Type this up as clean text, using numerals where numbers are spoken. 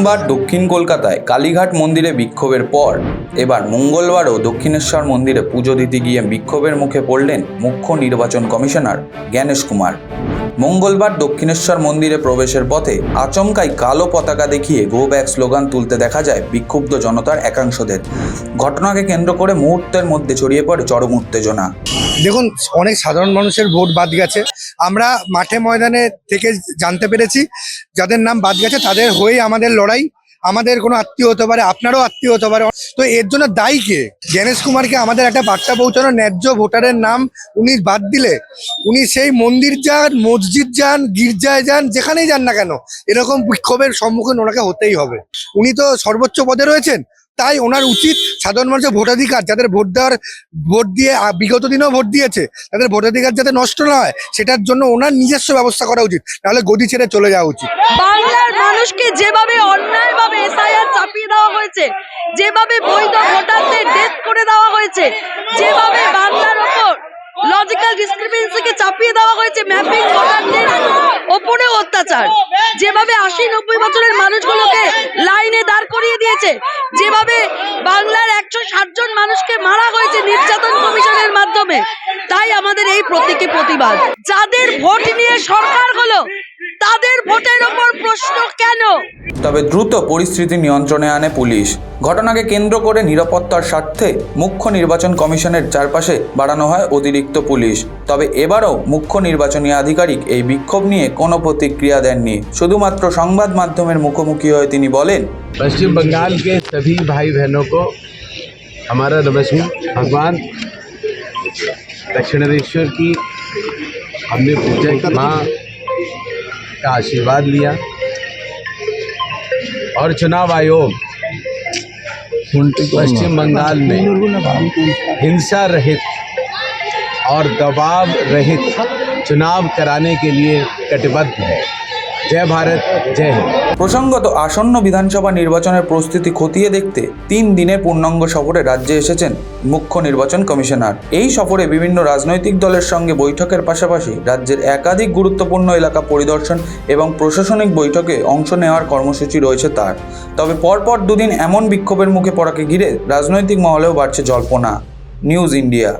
সোমবার দক্ষিণ কলকাতায় কালীঘাট মন্দিরে বিক্ষোভের পর এবার মঙ্গলবারও দক্ষিণেশ্বর মন্দিরে পুজো দিতে গিয়ে বিক্ষোভের মুখে পড়লেন মুখ্য নির্বাচন কমিশনার জ্ঞানেশ কুমার। মঙ্গলবার দক্ষিণেশ্বর মন্দিরে প্রবেশের পথে আচমকাই কালো পতাকা দেখিয়ে গো ব্যাক স্লোগান তুলতে দেখা যায় বিক্ষুব্ধ জনতার একাংশদের। ঘটনাকে কেন্দ্র করে মুহূর্তের মধ্যে ছড়িয়ে পড়ে চরম উত্তেজনা। দেখুন, অনেক সাধারণ মানুষের ভোট বাদ গেছে। আমরা মাঠে ময়দানে থেকে জানতে পেরেছি যাদের নাম বাদ গেছে তাদের হয়ে আমাদের লড়াই। আমাদের কোনো আত্মীয় হতে পারে, আপনারও আত্মীয় হতে পারে। তো এর জন্য দায়ী কে? জ্ঞানেশ কুমারকে আমাদের একটা বার্তা পৌঁছানো, ন্যায্য ভোটারের নাম উনি বাদ দিলে উনি সেই মন্দির যান, মসজিদ যান, গির্জায় যান, যেখানেই যান না কেন এরকম বিক্ষোভের সম্মুখীন ওনাকে হতেই হবে। উনি তো সর্বোচ্চ পদে রয়েছেন, তাই ওনার উচিত সাধারণ মানুষের ভোটাধিকার, যাদের ভোট দিয়ে বিগত দিনেও ভোট দিয়েছে, তাদের ভোটাধিকার যাতে নষ্ট না হয় সেটার জন্য ওনার নিজস্ব ব্যবস্থা করা উচিত, নাহলে গদি ছেড়ে চলে যাওয়া উচিত। বাংলার মানুষকে যেভাবে অন্যায়ভাবে এসআইআর চাপিয়ে দেওয়া হয়েছে, যেভাবে বৈধ ভোটারদের ডেথ করে দেওয়া হয়েছে, যেভাবে বাংলার ওপর লজিক্যাল ডিসক্রিমিনেন্সিকে চাপিয়ে দেওয়া হয়েছে, ম্যাপিং ভোটারদের ওপরে অত্যাচার, যেভাবে 80-90 বছরের মানুষগুলোকে লাইনে দাঁড় করিয়ে দিয়েছে, যেভাবে বাংলার 160 জন মানুষকে মারা হয়েছে নির্যাতন কমিশনের মাধ্যমে, তাই আমাদের এই প্রতীকী প্রতিবাদ। যাদের ভোট নিয়ে সরকার হলো তাদের ভোটের ওপর প্রশ্ন কেন? তবে দ্রুত পরিস্থিতি নিয়ন্ত্রণে আনে পুলিশ। ঘটনাকে কেন্দ্র করে নিরাপত্তার স্বার্থে মুখ্য নির্বাচন কমিশনের চারপাশে বাড়ানো হয় অতিরিক্ত পুলিশ। তবে এবারও মুখ্য নির্বাচনী আধিকারিক এই বিক্ষোভ নিয়ে কোনো প্রতিক্রিয়া দেননি। শুধুমাত্র সংবাদ মাধ্যমের মুখোমুখি হয়ে তিনি বলেন, पश्चिम बंगाल के सभी भाई बहनों को हमारा नमस्कार। भगवान दक्षिणेश्वर की हमने पूजा की, माँ का आशीर्वाद लिया और चुनाव आयोग पश्चिम बंगाल में हिंसा रहित और दबाव रहित चुनाव कराने के लिए कटिबद्ध है। जय भारत, जय हिंद। প্রসঙ্গত আসন্ন বিধানসভা নির্বাচনের প্রস্তুতি খতিয়ে দেখতে 3 দিনের পূর্ণাঙ্গ সফরে রাজ্যে এসেছেন মুখ্য নির্বাচন কমিশনার। এই সফরে বিভিন্ন রাজনৈতিক দলের সঙ্গে বৈঠকের পাশাপাশি রাজ্যের একাধিক গুরুত্বপূর্ণ এলাকা পরিদর্শন এবং প্রশাসনিক বৈঠকে অংশ নেওয়ার কর্মসূচি রয়েছে তার। তবে পরপর 2 দিন এমন বিক্ষোভের মুখে পড়াকে ঘিরে রাজনৈতিক মহলেও বাড়ছে জল্পনা। News India.